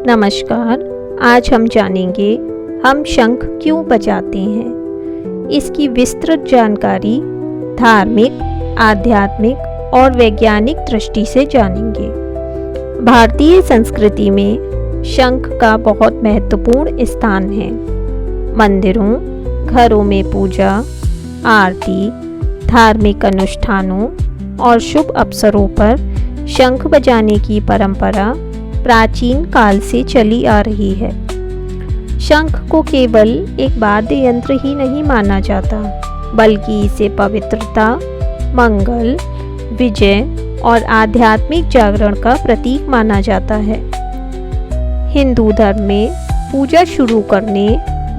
नमस्कार। आज हम जानेंगे हम शंख क्यों बजाते हैं। इसकी विस्तृत जानकारी धार्मिक, आध्यात्मिक और वैज्ञानिक दृष्टि से जानेंगे। भारतीय संस्कृति में शंख का बहुत महत्वपूर्ण स्थान है। मंदिरों, घरों में पूजा, आरती, धार्मिक अनुष्ठानों और शुभ अवसरों पर शंख बजाने की परंपरा प्राचीन काल से चली आ रही है। शंख को केवल एक वाद्य यंत्र ही नहीं माना जाता, बल्कि इसे पवित्रता, मंगल, विजय और आध्यात्मिक जागरण का प्रतीक माना जाता है। हिंदू धर्म में पूजा शुरू करने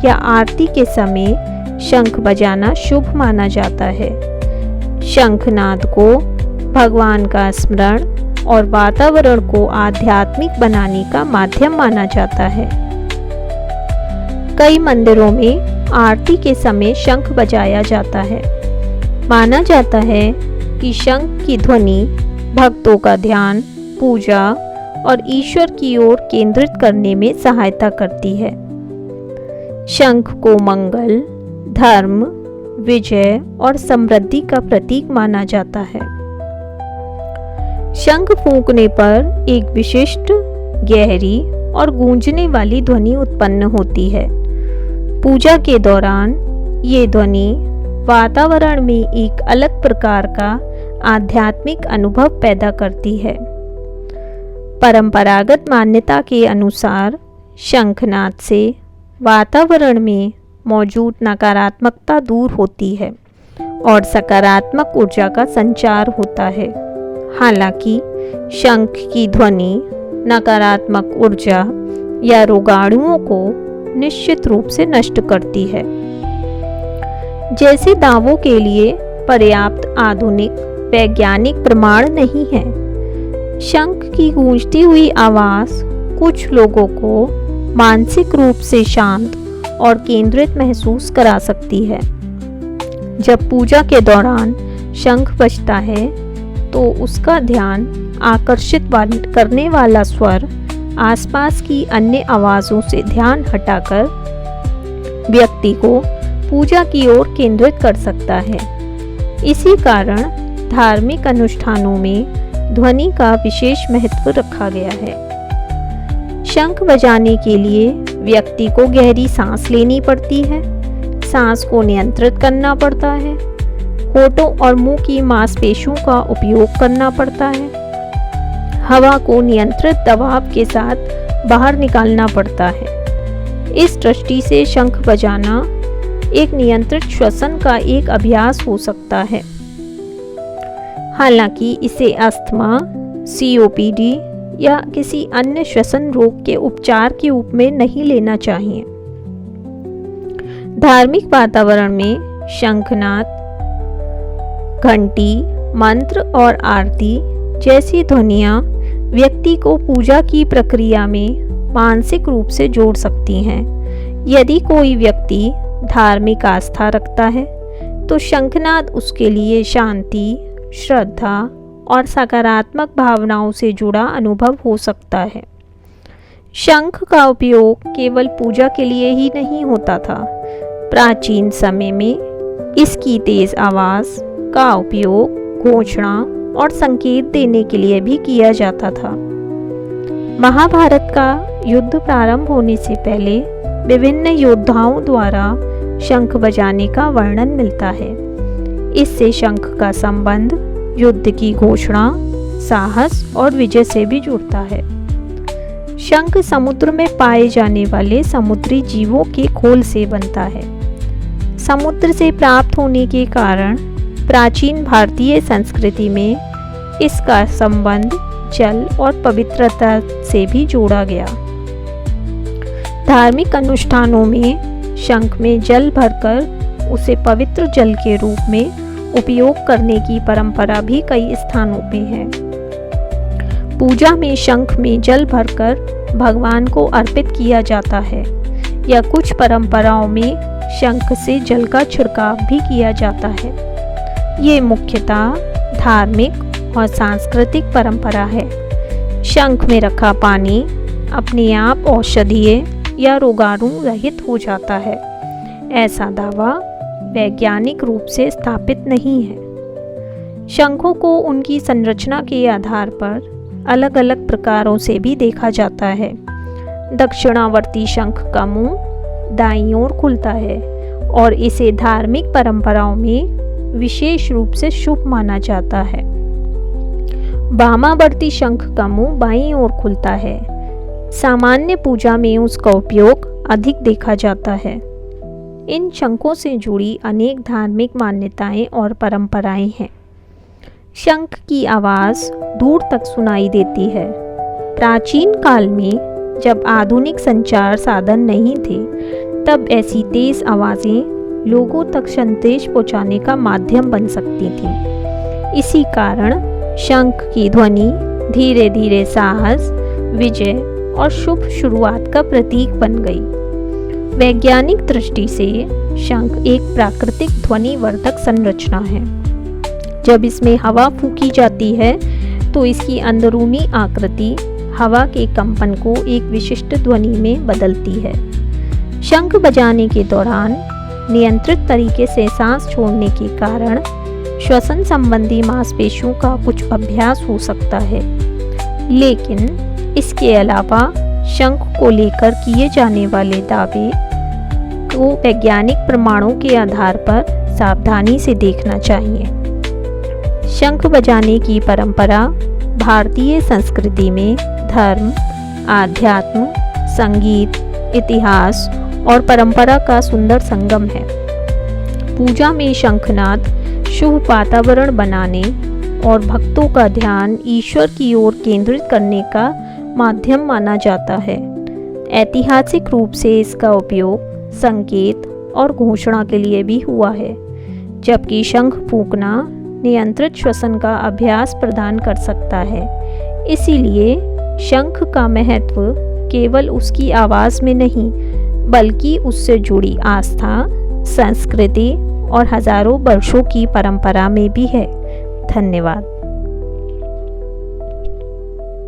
या आरती के समय शंख बजाना शुभ माना जाता है। शंखनाद को भगवान का स्मरण और वातावरण को आध्यात्मिक बनाने का माध्यम माना जाता है। कई मंदिरों में आरती के समय शंख बजाया जाता है। माना जाता है कि शंख की ध्वनि भक्तों का ध्यान, पूजा और ईश्वर की ओर केंद्रित करने में सहायता करती है। शंख को मंगल, धर्म, विजय और समृद्धि का प्रतीक माना जाता है। शंख फूंकने पर एक विशिष्ट, गहरी और गूंजने वाली ध्वनि उत्पन्न होती है। पूजा के दौरान ये ध्वनि वातावरण में एक अलग प्रकार का आध्यात्मिक अनुभव पैदा करती है। परंपरागत मान्यता के अनुसार शंखनाद से वातावरण में मौजूद नकारात्मकता दूर होती है और सकारात्मक ऊर्जा का संचार होता है। हालांकि शंख की ध्वनि नकारात्मक ऊर्जा या रोगाणुओं को निश्चित रूप से नष्ट करती है। जैसे दावों के लिए पर्याप्त आधुनिक वैज्ञानिक प्रमाण नहीं है। शंख की गूंजती हुई आवाज़ कुछ लोगों को मानसिक रूप से शांत और केंद्रित महसूस करा सकती है। जब पूजा के दौरान शंख बजता है तो उसका ध्यान आकर्षित करने वाला स्वर आसपास की अन्य आवाज़ों से ध्यान हटाकर व्यक्ति को पूजा की ओर केंद्रित कर सकता है। इसी कारण धार्मिक अनुष्ठानों में ध्वनि का विशेष महत्व रखा गया है। शंख बजाने के लिए व्यक्ति को गहरी सांस लेनी पड़ती है। सांस को नियंत्रित करना पड़ता है। होठों और मुंह की मांसपेशियों का उपयोग करना पड़ता है। हवा को नियंत्रित दबाव के साथ बाहर निकालना पड़ता है। इस दृष्टि से शंख बजाना एक नियंत्रित श्वसन का एक अभ्यास हो सकता है। हालांकि इसे अस्थमा, COPD या किसी अन्य श्वसन रोग के उपचार के रूप में नहीं लेना चाहिए। धार्मिक वातावरण में शंखनाद, घंटी, मंत्र और आरती जैसी ध्वनियाँ व्यक्ति को पूजा की प्रक्रिया में मानसिक रूप से जोड़ सकती हैं। यदि कोई व्यक्ति धार्मिक आस्था रखता है तो शंखनाद उसके लिए शांति, श्रद्धा और सकारात्मक भावनाओं से जुड़ा अनुभव हो सकता है। शंख का उपयोग केवल पूजा के लिए ही नहीं होता था। प्राचीन समय में इसकी तेज आवाज़ का उपयोग घोषणा और संकेत देने के लिए भी किया जाता था। महाभारत का युद्ध प्रारंभ होने से पहले विभिन्न योद्धाओं द्वारा शंख बजाने का वर्णन मिलता है। इससे शंख का संबंध युद्ध की घोषणा, साहस और विजय से भी जुड़ता है। शंख समुद्र में पाए जाने वाले समुद्री जीवों के खोल से बनता है। समुद्र से प्राप्त होने के कारण प्राचीन भारतीय संस्कृति में इसका संबंध जल और पवित्रता से भी जोड़ा गया। धार्मिक अनुष्ठानों में शंख में जल भरकर उसे पवित्र जल के रूप में उपयोग करने की परंपरा भी कई स्थानों पे है। पूजा में शंख में जल भरकर भगवान को अर्पित किया जाता है या कुछ परंपराओं में शंख से जल का छिड़काव भी किया जाता है। ये मुख्यतः धार्मिक और सांस्कृतिक परंपरा है। शंख में रखा पानी अपने आप औषधीय या रोगाणु रहित हो जाता है। ऐसा दावा वैज्ञानिक रूप से स्थापित नहीं है। शंखों को उनकी संरचना के आधार पर अलग अलग प्रकारों से भी देखा जाता है। दक्षिणावर्ती शंख का मुंह दाईं ओर खुलता है और इसे धार्मिक परंपराओं में विशेष रूप से शुभ माना जाता है। वामावर्ती शंख का मुंह बाईं ओर खुलता है। सामान्य पूजा में उसका उपयोग अधिक देखा जाता है। इन शंखों से जुड़ी अनेक धार्मिक मान्यताएं और परंपराएं हैं। शंख की आवाज़ दूर तक सुनाई देती है। प्राचीन काल में जब आधुनिक संचार साधन नहीं थे, तब ऐसी तेज आवाज़ें लोगों तक संदेश पहुंचाने का माध्यम बन सकती थीं। इसी कारण शंख की ध्वनि धीरे धीरे साहस, विजय और शुभ शुरुआत का प्रतीक बन गई। वैज्ञानिक दृष्टि से शंख एक प्राकृतिक ध्वनिवर्धक संरचना है। जब इसमें हवा फूंकी जाती है तो इसकी अंदरूनी आकृति हवा के कंपन को एक विशिष्ट ध्वनि में बदलती है। शंख बजाने के दौरान नियंत्रित तरीके से सांस छोड़ने के कारण श्वसन संबंधी मांसपेशियों का कुछ अभ्यास हो सकता है, लेकिन इसके अलावा शंख को लेकर किए जाने वाले दावे को वैज्ञानिक प्रमाणों के आधार पर सावधानी से देखना चाहिए। शंख बजाने की परंपरा भारतीय संस्कृति में धर्म, आध्यात्म, संगीत, इतिहास और परंपरा का सुंदर संगम है। पूजा में शंखनाद शुभ वातावरण बनाने और भक्तों का ध्यान ईश्वर की ओर केंद्रित करने का माध्यम माना जाता है। ऐतिहासिक रूप से इसका उपयोग संकेत और घोषणा के लिए भी हुआ है, जबकि शंख फूंकना नियंत्रित श्वसन का अभ्यास प्रदान कर सकता है। इसीलिए शंख का महत्व केवल उसकी आवाज़ में नहीं, बल्कि उससे जुड़ी आस्था, संस्कृति और हजारों वर्षों की परंपरा में भी है। धन्यवाद।